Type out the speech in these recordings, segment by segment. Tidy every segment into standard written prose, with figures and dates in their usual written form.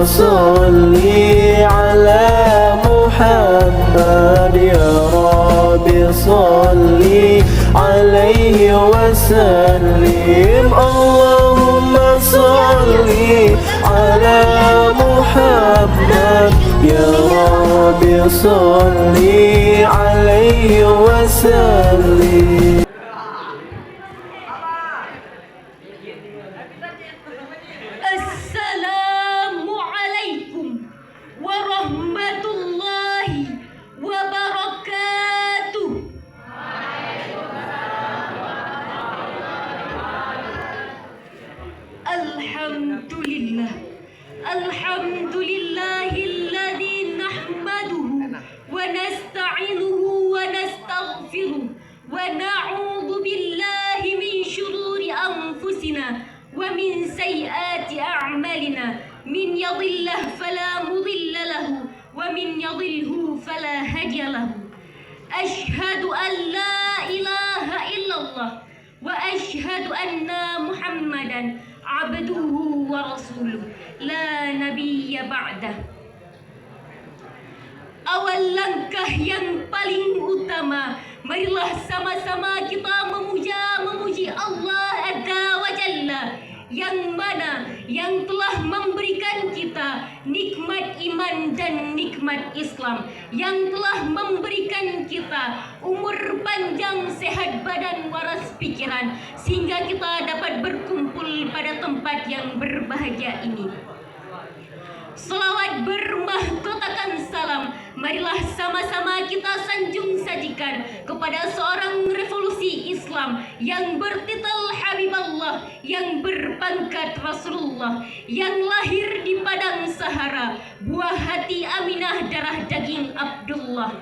صل على محمد يا رب صل عليه وسلم اللهم صل على محمد يا رب صل عليه وسلم. Assalamualaikum warahmatullahi wabarakatuh. Alhamdulillah, alhamdulillahilladzi nahmaduhu wa nasta'inuhu wa nastaghfiruh wa na'udzu billahi min syururi anfusina wa min sayyiati a'malina min yahdihillahu fala mudilla lahu wa min yudlilhu fala hadiya lahu. Asyhadu an la ilaha illallah wa asyhadu anna Muhammadan abduhu wa rasuluh la nabiyya ba'dah. Awal langkah yang paling utama, marilah sama-sama kita memuji Allah Azza wa Jalla, yang mana yang telah memberikan kita nikmat iman dan nikmat Islam, yang telah memberikan kita umur panjang, sehat badan, waras pikiran, sehingga kita dapat berkumpul pada tempat yang berbahagia ini. Selawat bermahkotakan salam, marilah sama-sama kita sanjung sajikan kepada seorang revolusi Islam yang bertitel Habiballah, yang berpangkat Rasulullah, yang lahir di padang Sahara, buah hati Aminah, darah daging Abdullah,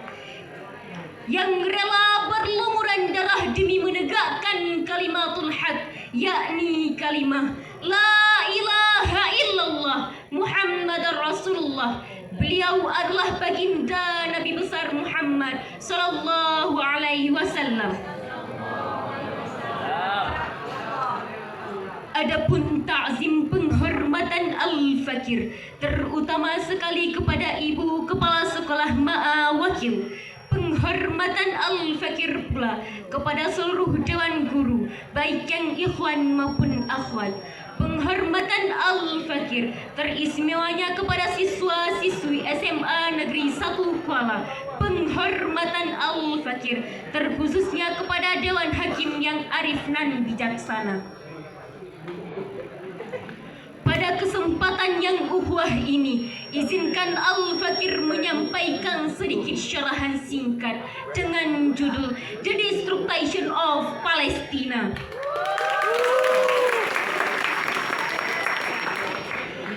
yang rela berlumuran darah demi menegakkan kalimatul haq, yakni kalimah la ilaha illallah Muhammadar Rasulullah. Beliau adalah baginda Nabi besar Muhammad sallallahu alaihi wasallam. Adapun takzim penghormatan al-fakir, terutama sekali kepada ibu kepala sekolah Ma'a Wakil, penghormatan al-fakir pula kepada seluruh dewan guru, baik yang ikhwan maupun akhwat. Penghormatan al-fakir teristimewanya kepada siswa-siswi SMA Negeri 1 Kuala. Penghormatan al-fakir terkhususnya kepada dewan hakim yang arif dan bijaksana. Pada kesempatan yang ukhuwah ini, izinkan al-fakir menyampaikan sedikit syarahan singkat dengan judul The Destruction of Palestina.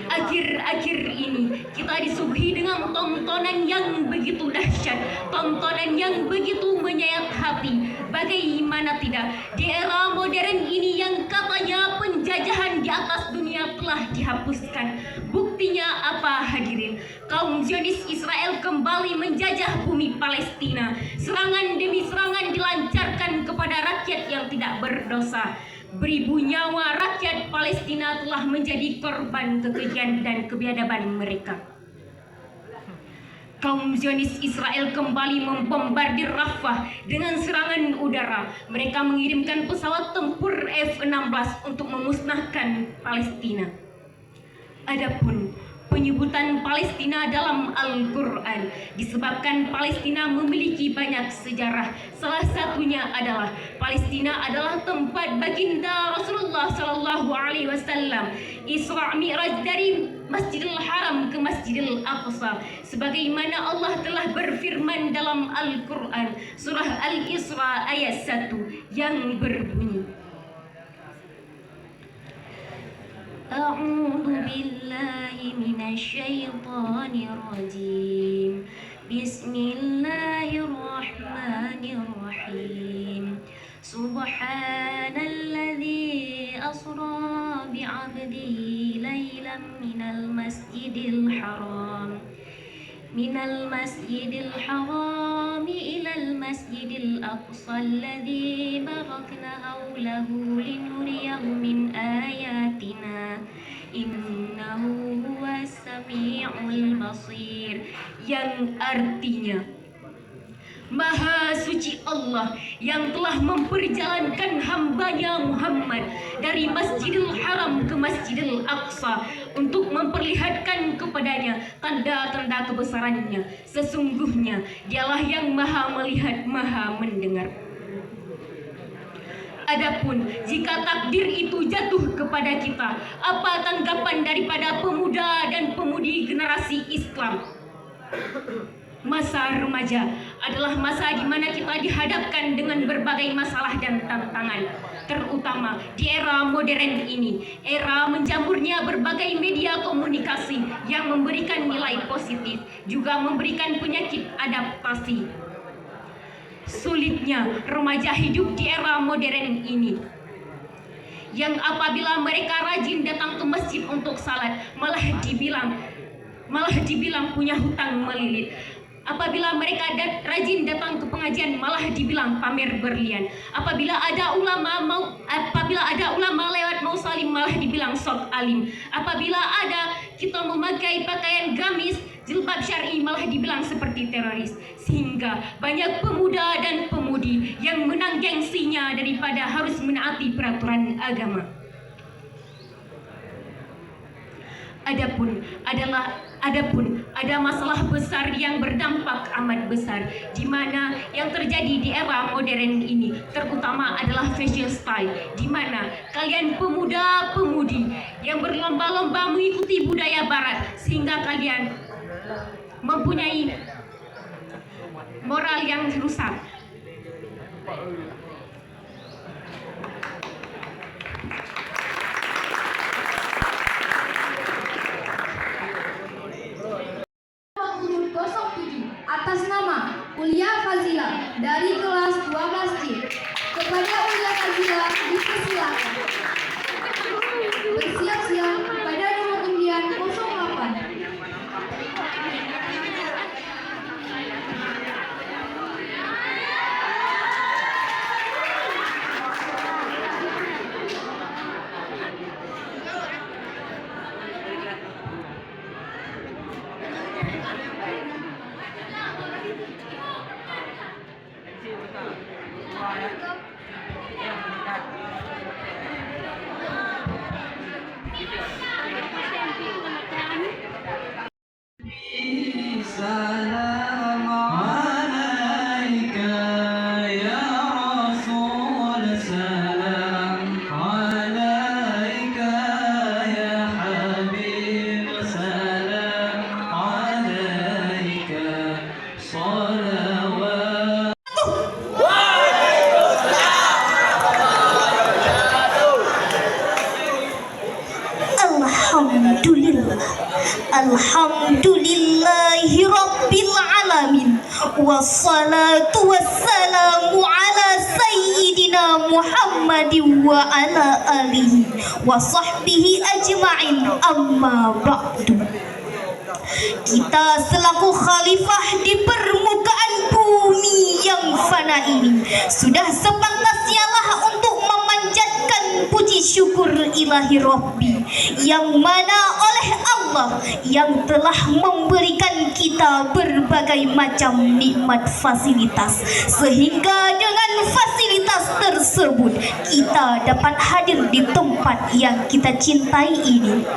Akhir-akhir ini kita disuguhi dengan tontonan yang begitu dahsyat, tontonan yang begitu menyayat hati. Bagaimana tidak, di era modern ini yang katanya penjajahan di atas dunia telah dihapuskan. Buktinya apa hadirin? Kaum Zionis Israel kembali menjajah bumi Palestina. Serangan demi serangan dilancarkan kepada rakyat yang tidak berdosa. Beribu nyawa rakyat Palestina telah menjadi korban kekejian dan kebiadaban mereka. Kaum Zionis Israel kembali membombardir Rafah dengan serangan udara. Mereka mengirimkan pesawat tempur F-16 untuk memusnahkan Palestina. Adapun penyebutan Palestina dalam Al-Quran disebabkan Palestina memiliki banyak sejarah. Salah satunya adalah Palestina adalah tempat baginda Rasulullah Sallallahu Alaihi Wasallam Isra Mi'raj dari Masjidil Haram ke Masjidil Aqsa, sebagaimana Allah telah berfirman dalam Al-Quran surah Al-Isra ayat 1 yang berbunyi, A'udzu billahi minasyaitonir rajim. Bismillahirrahmanirrahim. Subhanalladzi asra bi'abdihi laylan minal masjidil haram ilal masjidil aqsa alladzi barakna hawlahu linuriyahu min ayatina innahu huwas Sami'ul Basir, yang artinya Maha suci Allah yang telah memperjalankan hambanya Muhammad dari Masjidil Haram ke Masjidil Aqsa untuk memperlihatkan kepadanya tanda-tanda kebesarannya. Sesungguhnya dialah yang maha melihat, maha mendengar. Adapun jika takdir itu jatuh kepada kita, apa tanggapan daripada pemuda dan pemudi generasi Islam? Masa remaja adalah masa di mana kita dihadapkan dengan berbagai masalah dan tantangan, terutama di era modern ini, era menjamurnya berbagai media komunikasi yang memberikan nilai positif, juga memberikan penyakit adaptasi. Sulitnya remaja hidup di era modern ini, yang apabila mereka rajin datang ke masjid untuk salat, malah dibilang punya hutang melilit. Apabila mereka rajin datang ke pengajian, malah dibilang pamer berlian. Apabila ada ulama lewat mau salim, malah dibilang sok alim. Apabila ada kita memakai pakaian gamis, jilbab syar'i, malah dibilang seperti teroris. Sehingga banyak pemuda dan pemudi yang menang gengsinya daripada harus menaati peraturan agama. Adapun ada masalah besar yang berdampak amat besar, di mana yang terjadi di era modern ini, terutama adalah fashion style, di mana kalian pemuda-pemudi yang berlomba-lomba mengikuti budaya barat, sehingga kalian mempunyai moral yang rusak. Atas nama Ulia Fazila dari kelas 12C, kepada Ulia Fazila dipersilakan bersiap-siap pada nomor undian 08. Salam alaika ya Rasul, salam alaika ya Habib, salam alaika salawat. Alhamdulillahi Rabbil Alamin, wassalatu wassalamu ala Sayyidina Muhammadin wa ala alihi wa sahbihi ajma'in, amma ba'du. Kita selaku khalifah di permukaan bumi yang fana ini sudah sepantasnya lah untuk memanjatkan puji syukur ilahi Rabbi, yang mana oleh Allah yang telah memberikan kita berbagai macam nikmat fasilitas, sehingga dengan fasilitas tersebut kita dapat hadir di tempat yang kita cintai ini.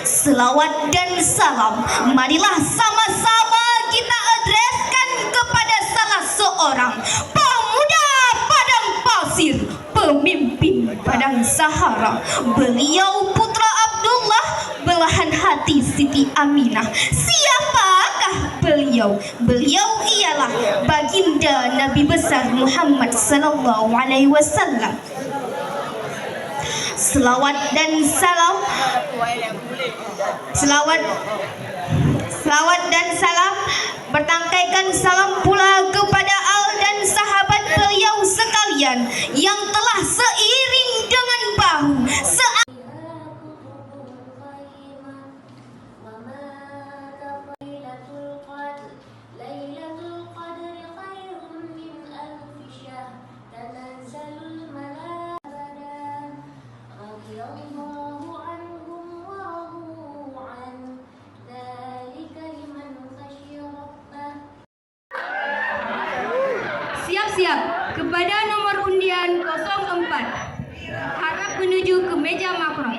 Selawat dan salam marilah sama-sama kita adreskan kepada salah seorang pemuda padang pasir, pemimpin padang Sahara. Beliau putra Abdullah, belahan hati Siti Aminah. Siapakah beliau? Beliau ialah baginda Nabi besar Muhammad sallallahu alaihi wasallam. Selawat dan salam bertangkaikan salam pula kepada al dan sahabat beliau sekalian yang telah seiring dengan bahu Siap. Kepada nomor undian 04. Harap menuju ke meja makro.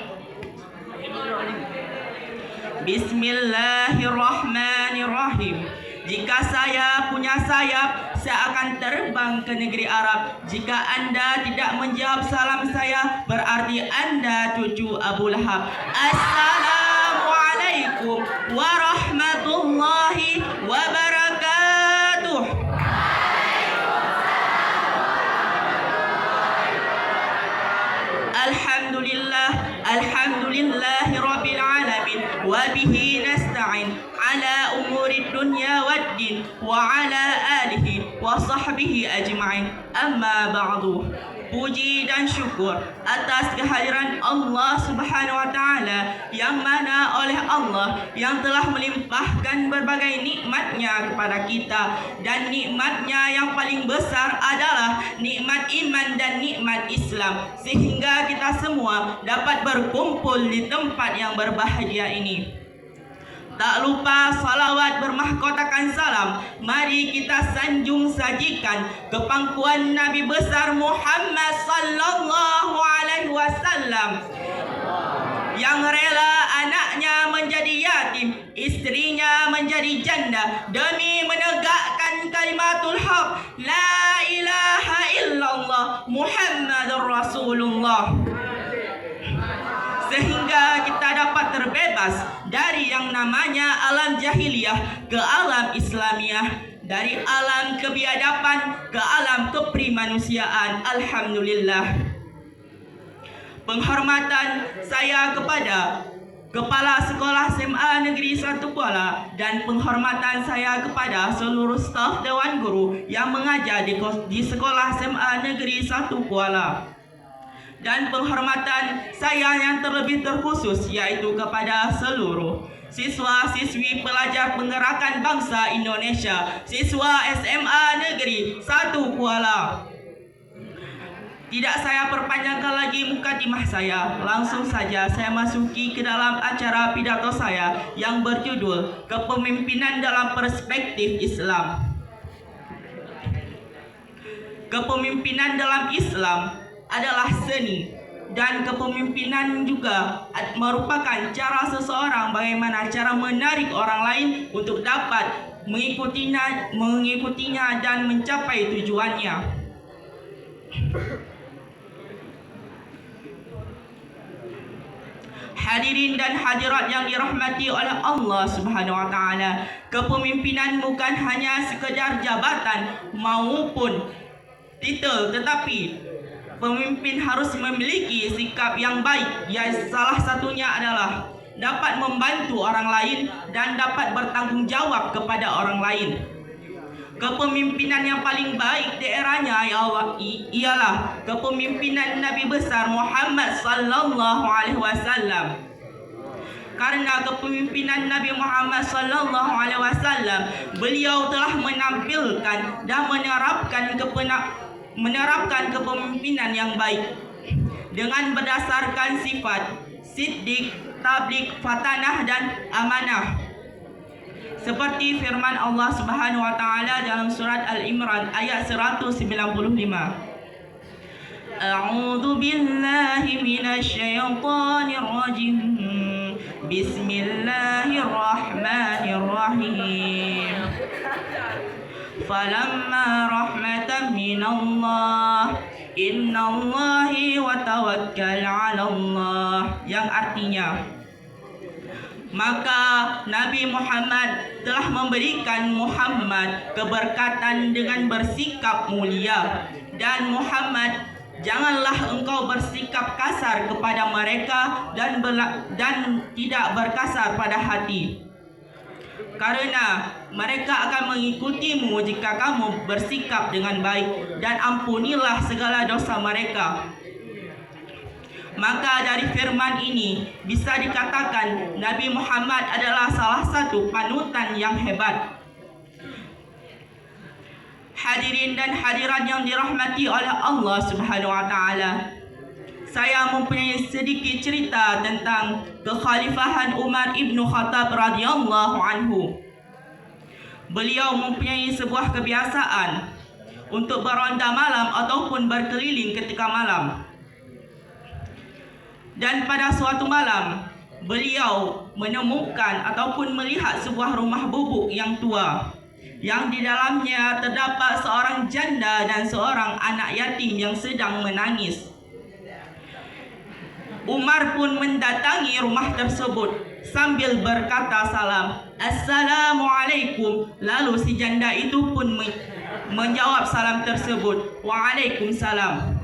Bismillahirrahmanirrahim. Jika saya punya sayap, saya akan terbang ke negeri Arab. Jika Anda tidak menjawab salam saya, berarti Anda cucu Abu Lahab. Assalamualaikum warahmatullahi wabarakatuh. Alhamdulillahi rabbil alamin wa bihi nasta'in ala umuri dunya waddin wa ala alihi wa sahbihi ajma'in. Amma ba'du. Puji dan syukur atas kehadiran Allah Subhanahu wa taala, yang mana oleh Allah yang telah melimpahkan berbagai nikmatnya kepada kita, dan nikmatnya yang paling besar adalah nikmat iman dan nikmat Islam, sehingga kita semua dapat berkumpul di tempat yang berbahagia ini. Tak lupa salawat bermahkotakan salam, mari kita sanjung sajikan ke pangkuan Nabi besar Muhammad sallallahu alaihi wasallam, yang rela anaknya menjadi yatim, istrinya menjadi janda demi menegakkan kalimatul haq, la ilaha illallah Muhammadur Rasulullah, sehingga kita dapat terbebas dari yang namanya alam jahiliyah ke alam Islamiyah, dari alam kebiadaban ke alam keprimanusiaan. Alhamdulillah. Penghormatan saya kepada Kepala Sekolah SMA Negeri 1 Kuala, dan penghormatan saya kepada seluruh staf Dewan Guru yang mengajar di Sekolah SMA Negeri 1 Kuala, dan penghormatan saya yang terlebih terkhusus yaitu kepada seluruh siswa-siswi pelajar Penggerakan Bangsa Indonesia, siswa SMA Negeri 1 Kuala. Tidak saya perpanjangkan lagi mukadimah saya, langsung saja saya masuki ke dalam acara pidato saya yang berjudul Kepemimpinan dalam Perspektif Islam. Kepemimpinan dalam Islam adalah seni, dan kepemimpinan juga merupakan cara seseorang bagaimana cara menarik orang lain untuk dapat mengikutinya dan mencapai tujuannya. Hadirin dan hadirat yang dirahmati oleh Allah Subhanahu wa taala, kepemimpinan bukan hanya sekedar jabatan maupun titel, tetapi pemimpin harus memiliki sikap yang baik, yang salah satunya adalah dapat membantu orang lain dan dapat bertanggung jawab kepada orang lain. Kepemimpinan yang paling baik di eranya ialah kepemimpinan Nabi besar Muhammad sallallahu alaihi wasallam. Karena kepemimpinan Nabi Muhammad sallallahu alaihi wasallam, beliau telah menampilkan dan menerapkan kepemimpinan yang baik dengan berdasarkan sifat siddiq, tabligh, fatanah dan amanah, seperti firman Allah Subhanahu wa taala dalam surat Al-Imran ayat 195. A'udzu billahi minasyaitonir rajim. Bismillahirrahmanirrahim. Falamma rahmatan minallah innallahi wa tawakkal 'alallah, yang artinya maka Nabi Muhammad telah memberikan Muhammad keberkatan dengan bersikap mulia, dan Muhammad, janganlah engkau bersikap kasar kepada mereka dan tidak berkasar pada hati, karena mereka akan mengikutimu jika kamu bersikap dengan baik, dan ampunilah segala dosa mereka. Maka dari firman ini bisa dikatakan Nabi Muhammad adalah salah satu panutan yang hebat. Hadirin dan hadirat yang dirahmati oleh Allah Subhanahu wa taala, saya mempunyai sedikit cerita tentang kekhalifahan Umar ibn Khattab radhiyallahu anhu. Beliau mempunyai sebuah kebiasaan. untuk beronda malam ataupun berkeliling ketika malam. Dan pada suatu malam, beliau menemukan ataupun melihat sebuah rumah bubuk yang tua, yang di dalamnya terdapat seorang janda dan seorang anak yatim yang sedang menangis. Umar pun mendatangi rumah tersebut sambil berkata salam, "Assalamualaikum." Lalu si janda itu pun menjawab salam tersebut, "Waalaikumsalam."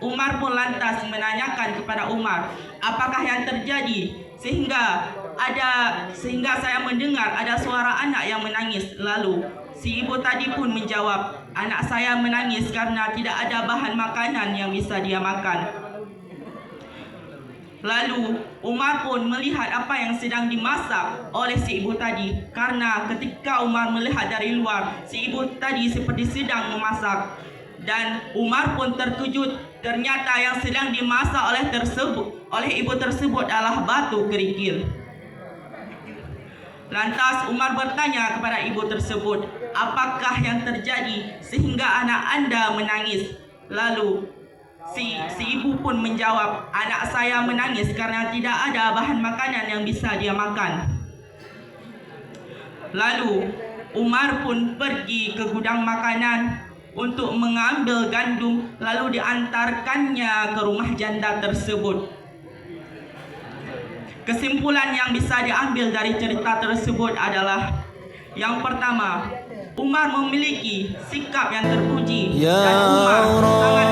Umar pun lantas menanyakan kepada Umar, apakah yang terjadi sehingga saya mendengar ada suara anak yang menangis. Lalu si ibu tadi pun menjawab, "Anak saya menangis karena tidak ada bahan makanan yang bisa dia makan." Lalu Umar pun melihat apa yang sedang dimasak oleh si ibu tadi, karena ketika Umar melihat dari luar, si ibu tadi seperti sedang memasak. Dan Umar pun terkejut, ternyata yang sedang dimasak oleh ibu tersebut adalah batu kerikil. Lantas Umar bertanya kepada ibu tersebut, "Apakah yang terjadi sehingga anak Anda menangis?" Lalu si ibu pun menjawab, "Anak saya menangis karena tidak ada bahan makanan yang bisa dia makan." Lalu Umar pun pergi ke gudang makanan untuk mengambil gandum, lalu diantarkannya ke rumah janda tersebut. Kesimpulan yang bisa diambil dari cerita tersebut adalah, yang pertama, Umar memiliki sikap yang terpuji dan Umar sangat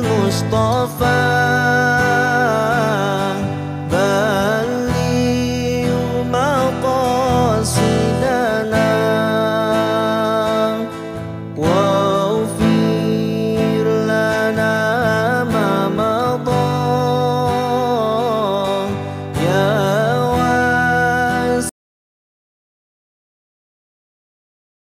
Mustafa